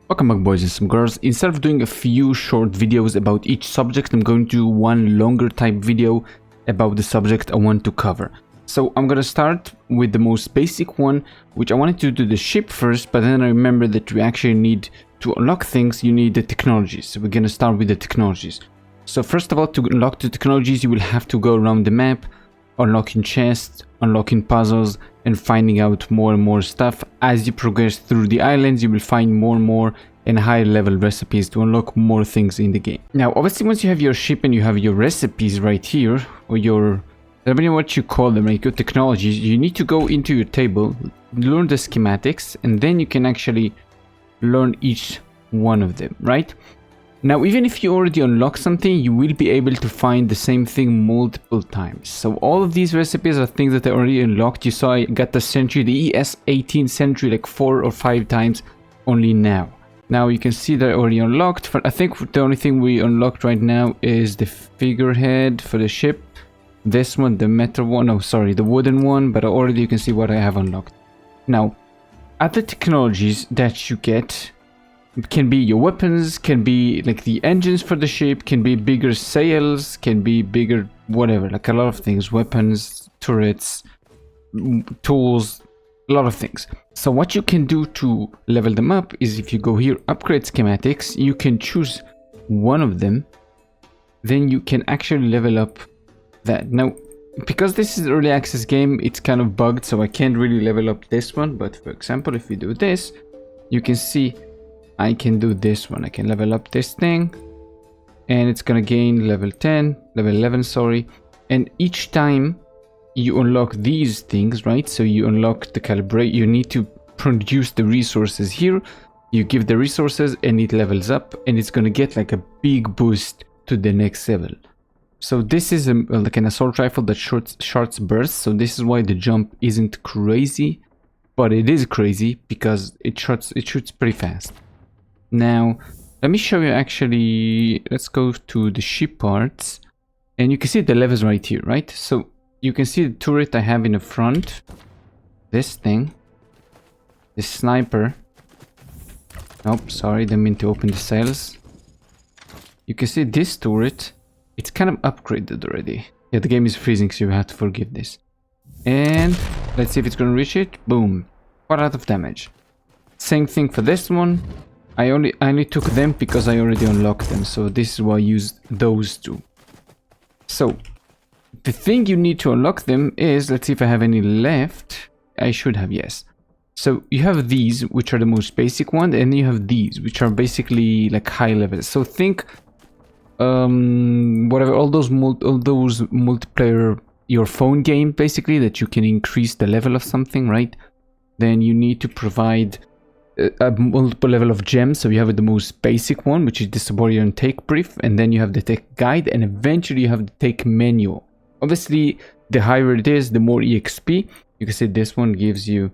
Welcome back, boys and some girls. Instead of doing a few short videos about each subject, I'm going to do one longer type video about the subject I want to cover. So I'm gonna start with the most basic one, which I wanted to do the ship first, but then I remember that we actually need to unlock things, you need the technologies. So we're gonna start with the technologies. So first of all, to unlock the technologies, you will have to go around the map, unlocking chests, unlocking puzzles, and finding out more and more stuff. As you progress through the islands, you will find more and more and higher level recipes to unlock more things in the game. Now, obviously, once you have your ship and you have your recipes right here, or your, I don't know what you call them, like your technologies, you need to go into your table, learn the schematics, and then you can actually learn each one of them, right? Now, even if you already unlock something, you will be able to find the same thing multiple times. So all of these recipes are things that I already unlocked. You saw I got the century, the ES 18th century, like 4 or 5 times only now. Now you can see that I already unlocked. I think the only thing we unlocked right now is the figurehead for the ship. This one, the metal one, oh sorry, the wooden one, but already you can see what I have unlocked. Now, other technologies that you get can be your weapons, can be like the engines for the ship, can be bigger sails, can be bigger whatever, like a lot of things, weapons, turrets, tools, a lot of things. So what you can do to level them up is if you go here, upgrade schematics, you can choose one of them, then you can actually level up that. Now, because this is an early access game, it's kind of bugged, so I can't really level up this one. But for example, if we do this, you can see I can do this one. I can level up this thing, and it's gonna gain level 10, level 11, sorry. And each time you unlock these things, right? So you unlock the calibrate, you need to produce the resources here. You give the resources and it levels up, and it's gonna get like a big boost to the next level. So this is like an assault rifle that shoots bursts. So this is why the jump isn't crazy, but it is crazy because it shoots pretty fast. Now, let me show you actually, let's go to the ship parts, and you can see the levels right here, right? So you can see the turret I have in the front, this thing, the sniper. Nope, sorry, didn't mean to open the sails. You can see this turret, it's kind of upgraded already. Yeah, the game is freezing, so you have to forgive this. And let's see if it's gonna reach it. Boom, quite a lot of damage. Same thing for this one. I only took them because I already unlocked them, so this is why I used those two. So the thing you need to unlock them is, let's see if I have any left. I should have, yes. So you have these, which are the most basic one, and you have these, which are basically like high levels. So think, whatever, all those multiplayer, your phone game, basically, that you can increase the level of something, right? Then you need to provide a multiple level of gems. So you have the most basic one, which is the subordinate take brief, and then you have the tech guide, and eventually you have the take manual. Obviously, the higher it is, the more EXP. You can see this one gives you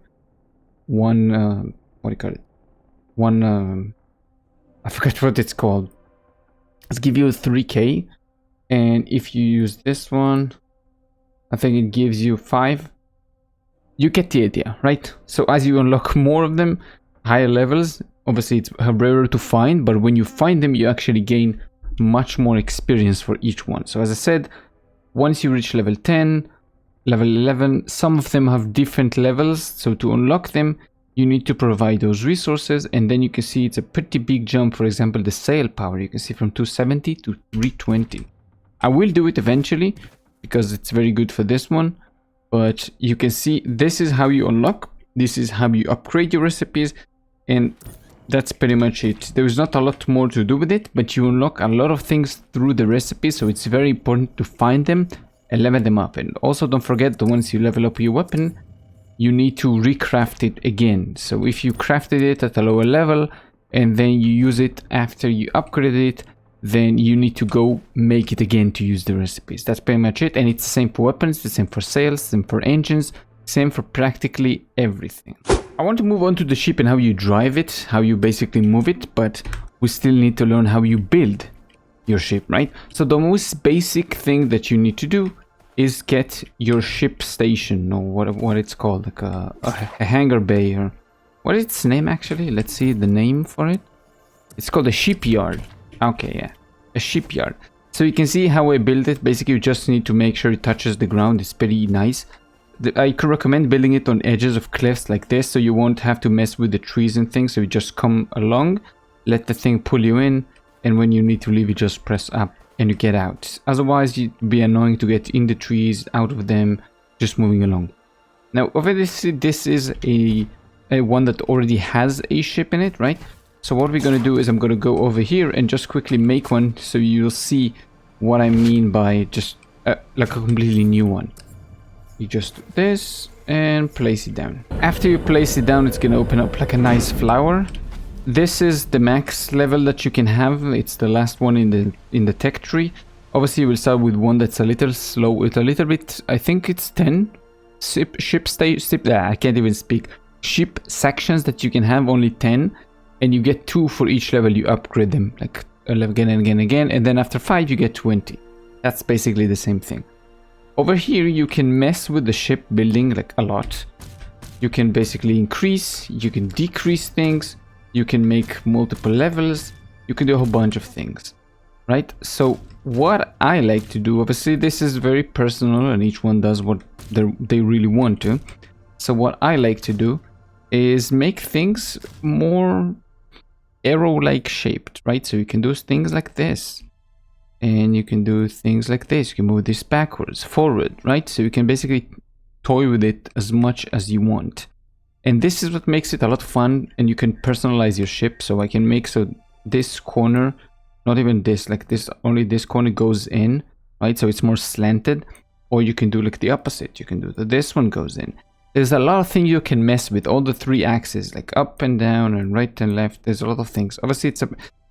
one, what do you call it? One, I forgot what it's called. Let's give you 3k. And if you use this one, I think it gives you 5. You get the idea, right? So as you unlock more of them, higher levels, obviously it's rarer to find, but when you find them, you actually gain much more experience for each one. So as I said, once you reach level 10, level 11, some of them have different levels. So to unlock them, you need to provide those resources, and then you can see it's a pretty big jump. For example, the sail power, you can see from 270 to 320. I will do it eventually because it's very good for this one, but you can see this is how you unlock, this is how you upgrade your recipes, and that's pretty much it. There's not a lot more to do with it, but you unlock a lot of things through the recipes, so it's very important to find them and level them up. And also don't forget that once you level up your weapon, you need to recraft it again. So if you crafted it at a lower level and then you use it after you upgraded it, then you need to go make it again to use the recipes. That's pretty much it. And it's the same for weapons, the same for sails, same for engines, same for practically everything. I want to move on to the ship and how you drive it, how you basically move it, but we still need to learn how you build your ship, right? So the most basic thing that you need to do is get your ship station, or what it's called, like a hangar bay, or what is its name actually? Let's see the name for it. It's called a shipyard. Okay, yeah, a shipyard. So you can see how I build it. Basically, you just need to make sure it touches the ground. It's pretty nice. I could recommend building it on edges of cliffs like this, so you won't have to mess with the trees and things. So you just come along, let the thing pull you in, and when you need to leave, you just press up and you get out. Otherwise, it'd be annoying to get in the trees, out of them, just moving along. Now, obviously, this is a one that already has a ship in it, right? So what we're going to do is I'm going to go over here and just quickly make one, so you'll see what I mean by just like a completely new one. You just do this and place it down. After you place it down, it's going to open up like a nice flower. This is the max level that you can have. It's the last one in the tech tree. Obviously, you will start with one that's a little slow, with a little bit. I think it's 10 ship I can't even speak. Ship sections that you can have, only 10, and you get 2 for each level. You upgrade them like again and again and again, and then after 5 you get 20. That's basically the same thing. Over here you can mess with the ship building like a lot. You can basically increase, you can decrease things, you can make multiple levels, you can do a whole bunch of things, right? So what I like to do, obviously this is very personal and each one does what they really want to. So what I like to do is make things more arrow-like shaped, right? So you can do things like this, and you can do things like this. You can move this backwards, forward, right? So you can basically toy with it as much as you want. And this is what makes it a lot of fun, and you can personalize your ship. So I can make so this corner, not even this, like this, only this corner goes in, right? So it's more slanted. Or you can do like the opposite. You can do this one goes in. There's a lot of things you can mess with, all the 3 axes, like up and down and right and left. There's a lot of things. Obviously,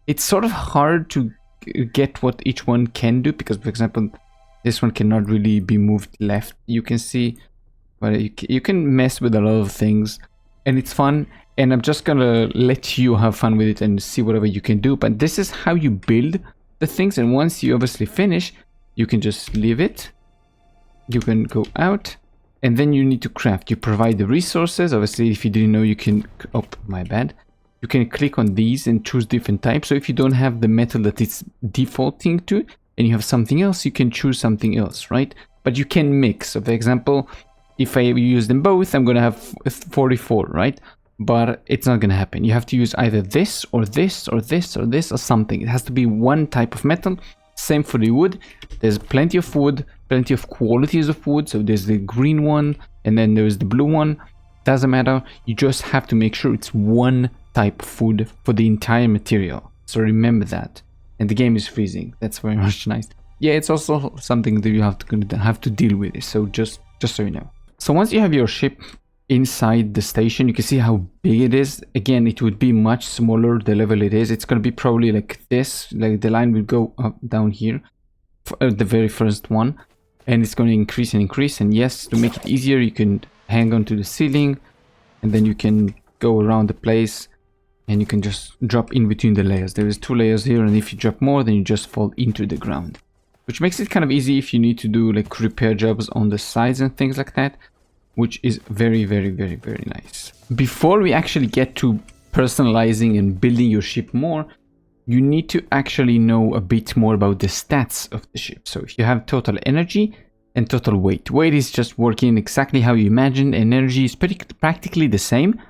it's sort of hard to get what each one can do, because, for example, this one cannot really be moved left. You can see, but you can mess with a lot of things, and it's fun. And I'm just gonna let you have fun with it and see whatever you can do. But this is how you build the things, and once you obviously finish, you can just leave it. You can go out. And then you need to craft. You provide the resources. Obviously, if you didn't know, you can... Oh, my bad. You can click on these and choose different types. So if you don't have the metal that it's defaulting to, and you have something else, you can choose something else, right? But you can mix. So, for example, if I use them both, I'm going to have 44, right? But it's not going to happen. You have to use either this, or this, or this, or this, or something. It has to be one type of metal. Same for the wood. There's plenty of wood, plenty of qualities of wood. So there's the green one, and then there's the blue one. Doesn't matter. You just have to make sure it's one type of wood for the entire material. So remember that. And the game is freezing. That's very much nice. Yeah, it's also something that you have to deal with. So just so you know. So once you have your ship inside the station, you can see how big it is. Again, it would be much smaller the level it is. It's going to be probably like this, like the line will go up down here for the very first one, and it's going to increase and increase. And yes, to make it easier, you can hang on to the ceiling, and then you can go around the place, and you can just drop in between the layers. There is 2 layers here, and if you drop more, then you just fall into the ground, which makes it kind of easy if you need to do like repair jobs on the sides and things like that, which is very, very, very, very nice. Before we actually get to personalizing and building your ship more, you need to actually know a bit more about the stats of the ship. So if you have total energy and total weight. Weight is just working exactly how you imagined. Energy is practically the same,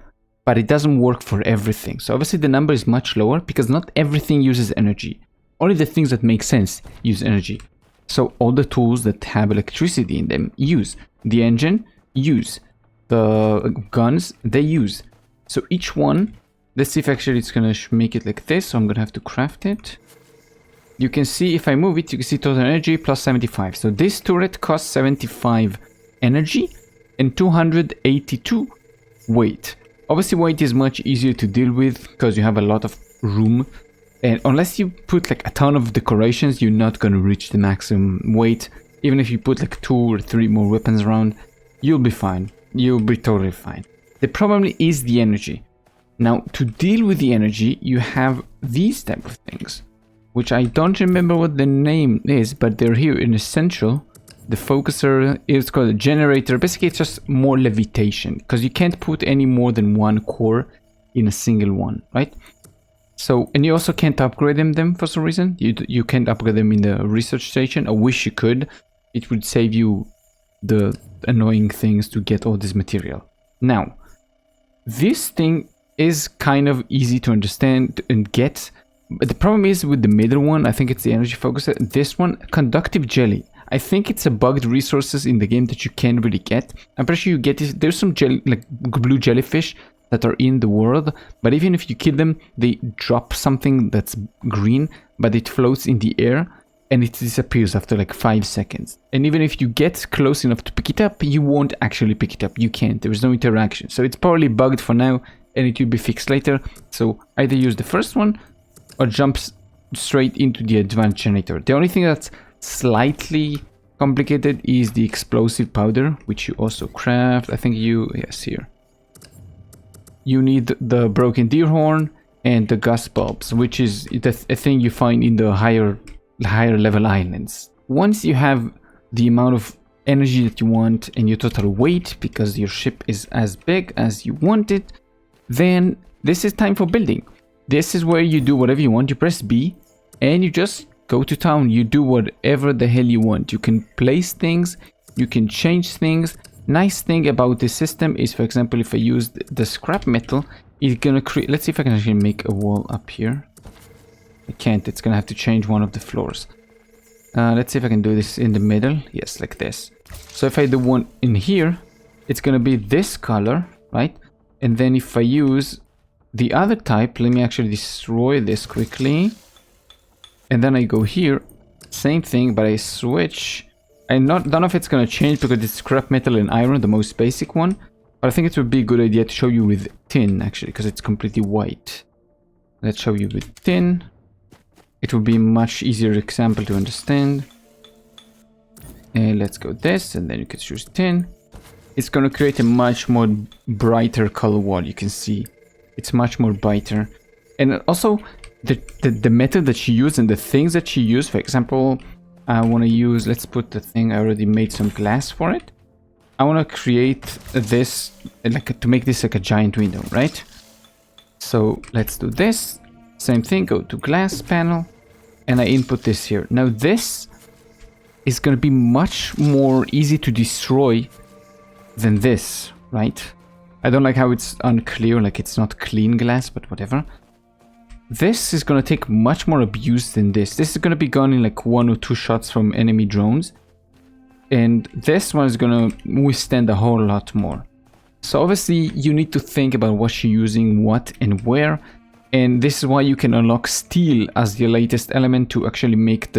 but it doesn't work for everything. So obviously the number is much lower because not everything uses energy. Only the things that make sense use energy. So all the tools that have electricity in them use. The engine use. The guns, they use. So each one, let's see if actually it's gonna make it like this. So I'm gonna have to craft it. You can see if I move it, you can see total energy plus 75. So this turret costs 75 energy and 282 weight. Obviously weight is much easier to deal with because you have a lot of room. And unless you put like a ton of decorations, you're not gonna reach the maximum weight. Even if you put like 2 or 3 more weapons around, you'll be fine. You'll be totally fine. The problem is the energy. Now, to deal with the energy, you have these type of things, which I don't remember what the name is, but they're here in Essential. The focuser is called a generator. Basically, it's just more levitation because you can't put any more than 1 core in a single one, right? So, and you also can't upgrade them for some reason. You can't upgrade them in the research station. I wish you could. It would save you the annoying things to get all this material. Now, this thing is kind of easy to understand and get. But the problem is with the middle one, I think it's the energy focus. This one, conductive jelly. I think it's a bugged resources in the game that you can't really get. I'm pretty sure you get it. There's some jelly, like blue jellyfish that are in the world, but even if you kill them, they drop something that's green, but it floats in the air and it disappears after like 5 seconds. And even if you get close enough to pick it up, you won't actually pick it up. You can't. There is no interaction. So it's probably bugged for now and it will be fixed later. So either use the first one or jump straight into the advanced generator. The only thing that's slightly complicated is the explosive powder, which you also craft. I think yes, here. You need the broken deer horn and the gas bulbs, which is a thing you find in the higher level islands. Once you have the amount of energy that you want and your total weight, because your ship is as big as you want it, then this is time for building. This is where you do whatever you want. You press B and you just go to town. You do whatever the hell you want. You can place things, you can change things. Nice thing about this system is, for example, if I use the scrap metal, it's gonna create. Let's see if I can actually make a wall up here. I can't. It's gonna have to change one of the floors. Let's see if I can do this in the middle. Yes, like this. So if I do one in here, it's gonna be this color, right? And then if I use the other type, let me actually destroy this quickly. And then I go here, same thing, but I switch. And don't know if it's gonna change because it's scrap metal and iron, the most basic one. But I think it would be a good idea to show you with tin, actually, because it's completely white. Let's show you with tin. It will be a much easier example to understand. And let's go this, and then you can choose tin. It's gonna create a much more brighter color wall. You can see it's much more brighter. And also, the method that you use and the things that you use, for example, I want to use, let's put the thing, I already made some glass for it. I want to create this, like to make this like a giant window, right? So let's do this. Same thing, go to glass panel and I input this here. Now this is going to be much more easy to destroy than this, right? I don't like how it's unclear, like it's not clean glass, but whatever. This is going to take much more abuse than this. This is going to be gone in like 1 or 2 shots from enemy drones. And this one is going to withstand a whole lot more. So obviously you need to think about what you're using, what and where. And this is why you can unlock steel as the latest element to actually make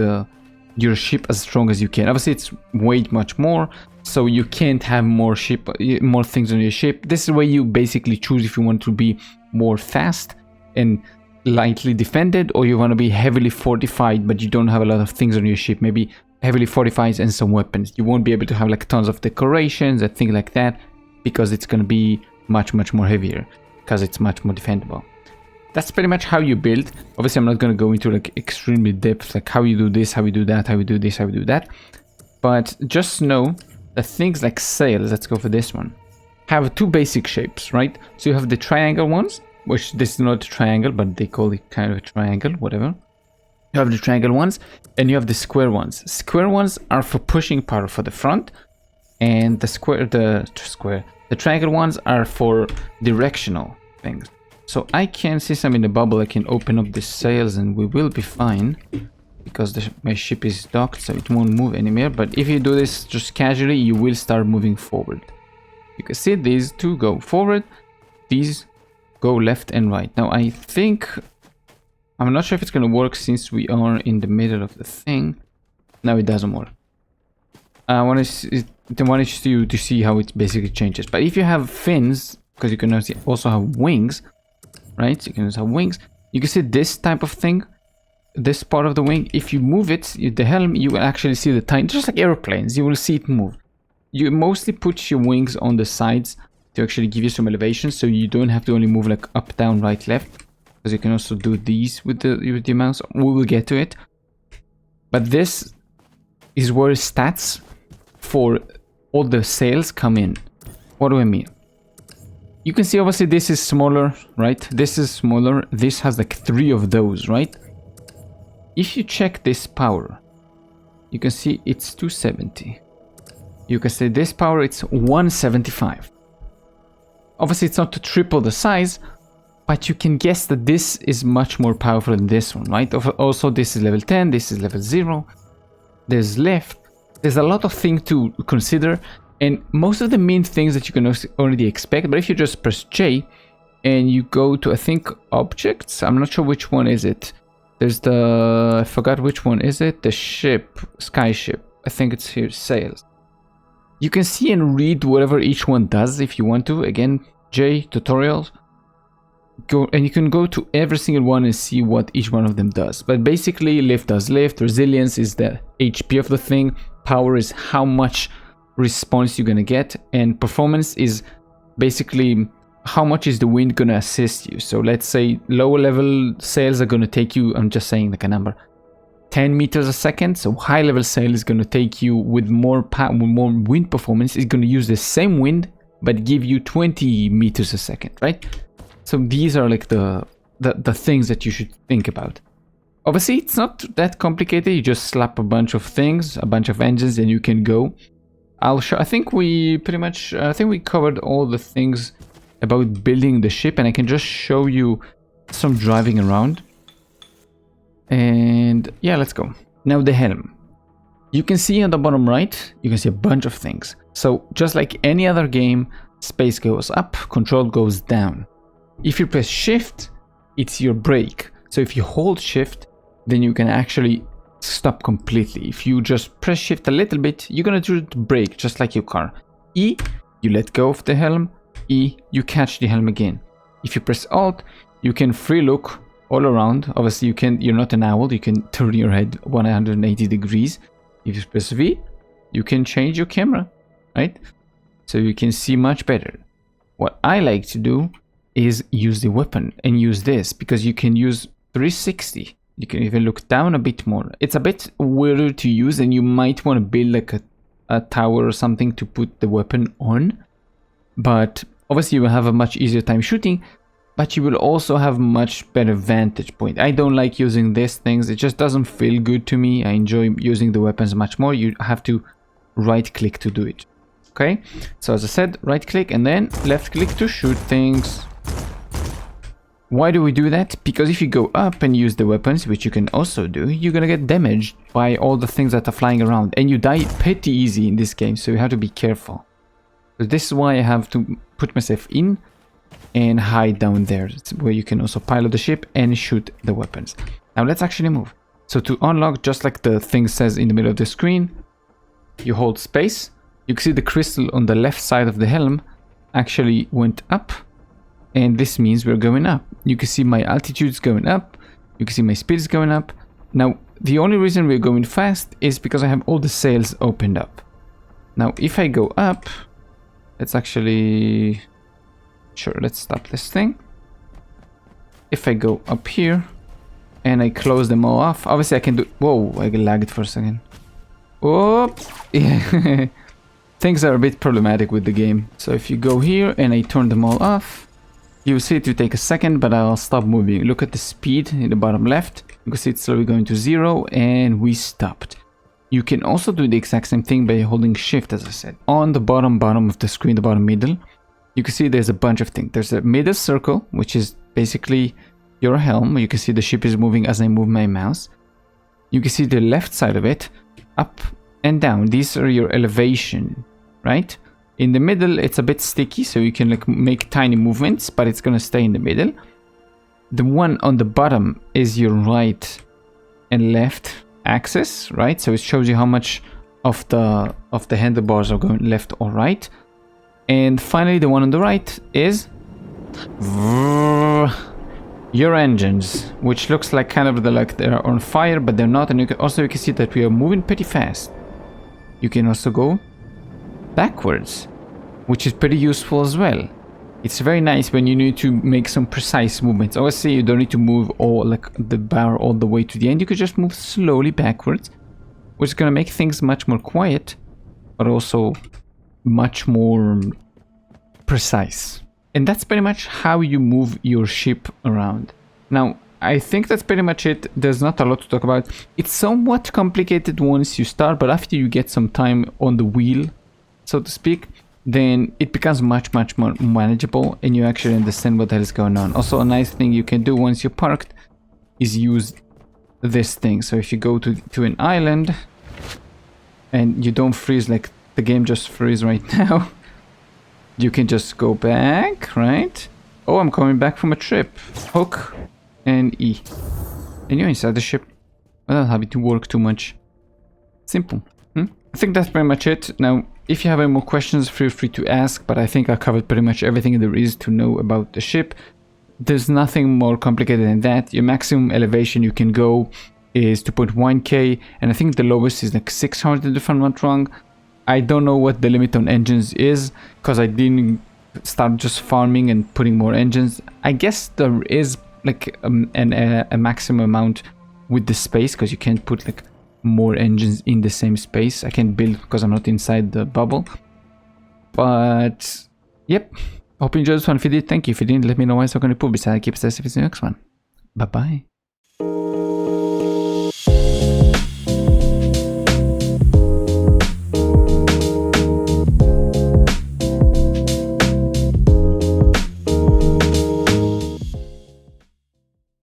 your ship as strong as you can. Obviously it's way much more. So you can't have more things on your ship. This is where you basically choose if you want to be more fast and lightly defended, or you want to be heavily fortified but you don't have a lot of things on your ship. Maybe heavily fortified and some weapons. You won't be able to have like tons of decorations and things like that because it's going to be much more heavier because it's much more defendable. That's pretty much how you build. Obviously I'm not going to go into like extremely depth, like how you do this, how you do that, how you do this, how you do that, but just know that things like sails, let's go for this one, have 2 basic shapes, right? So you have the triangle ones, which this is not a triangle, but they call it kind of a triangle, whatever. You have the triangle ones, and you have the square ones. Square ones are for pushing power for the front, and the triangle ones are for directional things. So I can see some in the bubble. I can open up the sails, and we will be fine because my ship is docked, so it won't move anymore. But if you do this just casually, you will start moving forward. You can see these 2 go forward, these go left and right. Now I think, I'm not sure if it's going to work since we are in the middle of the thing. No, it doesn't work. I want you to see how it basically changes. But if you have fins, because you can also have wings, right? You can also have wings. You can see this type of thing, this part of the wing. If you move it, the helm, you will actually see the tiny, just like airplanes, you will see it move. You mostly put your wings on the sides to actually give you some elevation, so you don't have to only move like up, down, right, left, because you can also do these with the mouse. We will get to it, but this is where stats for all the sails come in. What do I mean? You can see obviously this is smaller, right? This is smaller. This has like 3 of those, right? If you check this power, you can see it's 270. You can see this power, it's 175. Obviously it's not to triple the size, but you can guess that this is much more powerful than this one, right? Also, this is level 10, this is level 0. There's lift. There's a lot of things to consider, and most of the main things that you can already expect. But if you just press J and you go to, I think, objects, I'm not sure which one is it. There's the, I forgot which one is it, the ship, sky ship. I think it's here, sails. You can see and read whatever each one does if you want to. Again, J, tutorials. Go, and you can go to every single one and see what each one of them does. But basically, lift does lift, resilience is the HP of the thing, power is how much response you're gonna get, and performance is basically how much is the wind gonna assist you. So let's say lower level sails are gonna take you, I'm just saying like a number, 10 meters a second. So high level sail is gonna take you with more power, more wind performance. It's gonna use the same wind but give you 20 meters a second, right? So these are like the things that you should think about. Obviously, it's not that complicated. You just slap a bunch of things, a bunch of engines, and you can go. I'll show. I think we pretty much. I think we covered all the things about building the ship, and I can just show you some driving around. And yeah, let's go. Now the helm. You can see on the bottom right, you can see a bunch of things. So just like any other game, space goes up, control goes down. If you press shift, it's your brake. So if you hold shift, then you can actually stop completely. If you just press shift a little bit, you're gonna do the brake just like your car. E, you let go of the helm. E, you catch the helm again. If you press alt, you can free look all around. Obviously you're not an owl, you can turn your head 180 degrees. If you press V, you can change your camera, right? So you can see much better. What I like to do is use the weapon and use this, because you can use 360. You can even look down a bit more. It's a bit weirder to use, and you might want to build like a tower or something to put the weapon on. But obviously you will have a much easier time shooting, but you will also have much better vantage point. I don't like using these things. It just doesn't feel good to me. I enjoy using the weapons much more. You have to right click to do it. Okay, so as I said, right click and then left click to shoot things. Why do we do that? Because if you go up and use the weapons, which you can also do, you're gonna get damaged by all the things that are flying around, and you die pretty easy in this game, so you have to be careful. So this is why I have to put myself in and hide down there. It's where you can also pilot the ship and shoot the weapons. Now let's actually move. So to unlock, just like the thing says in the middle of the screen, you hold space. You can see the crystal on the left side of the helm actually went up, and this means we're going up. You can see my altitude's going up, you can see my speed's going up. Now the only reason we're going fast is because I have all the sails opened up. Now if I go up, let's actually, sure, let's stop this thing. If I go up here and I close them all off, obviously I can do, whoa, I lagged for a second. Whoop, yeah. Things are a bit problematic with the game. So if you go here and I turn them all off, you see it will take a second, but I'll stop moving. Look at the speed in the bottom left. You can see it's slowly going to 0 and we stopped. You can also do the exact same thing by holding shift, as I said. On the bottom of the screen, the bottom middle, you can see there's a bunch of things. There's a middle circle, which is basically your helm. You can see the ship is moving as I move my mouse. You can see the left side of it, up and down. These are your elevation, right? In the middle, it's a bit sticky, so you can like make tiny movements, but it's gonna stay in the middle. The one on the bottom is your right and left axis, right? So it shows you how much of the handlebars are going left or right. And finally, the one on the right is your engines, which looks like kind of like they're on fire, but they're not. And you can see that we are moving pretty fast. You can also go backwards, which is pretty useful as well. It's very nice when you need to make some precise movements. Obviously, you don't need to move all like the bar all the way to the end. You could just move slowly backwards, which is gonna make things much more quiet, but also much more precise. And that's pretty much how you move your ship around. Now, I think that's pretty much it. There's not a lot to talk about. It's somewhat complicated once you start, but after you get some time on the wheel, so to speak, then it becomes much more manageable and you actually understand what the hell is going on. Also, a nice thing you can do once you're parked is use this thing. So if you go to an island and you don't freeze like the game just freeze right now, you can just go back, right? Oh, I'm coming back from a trip. Hook and E. And you're inside the ship without having to work too much. Simple. I think that's pretty much it. Now, if you have any more questions, feel free to ask, but I think I covered pretty much everything there is to know about the ship. There's nothing more complicated than that. Your maximum elevation you can go is 2.1k, and I think the lowest is like 600 if I'm not wrong. I don't know what the limit on engines is, because I didn't start just farming and putting more engines. I guess there is like a maximum amount with the space, because you can't put like more engines in the same space. I can't build because I'm not inside the bubble. But yep, hope you enjoyed this one. If you did, thank you. If you didn't, let me know why. So I'm going to put beside. Keep it safe. See you in the next one. Bye bye.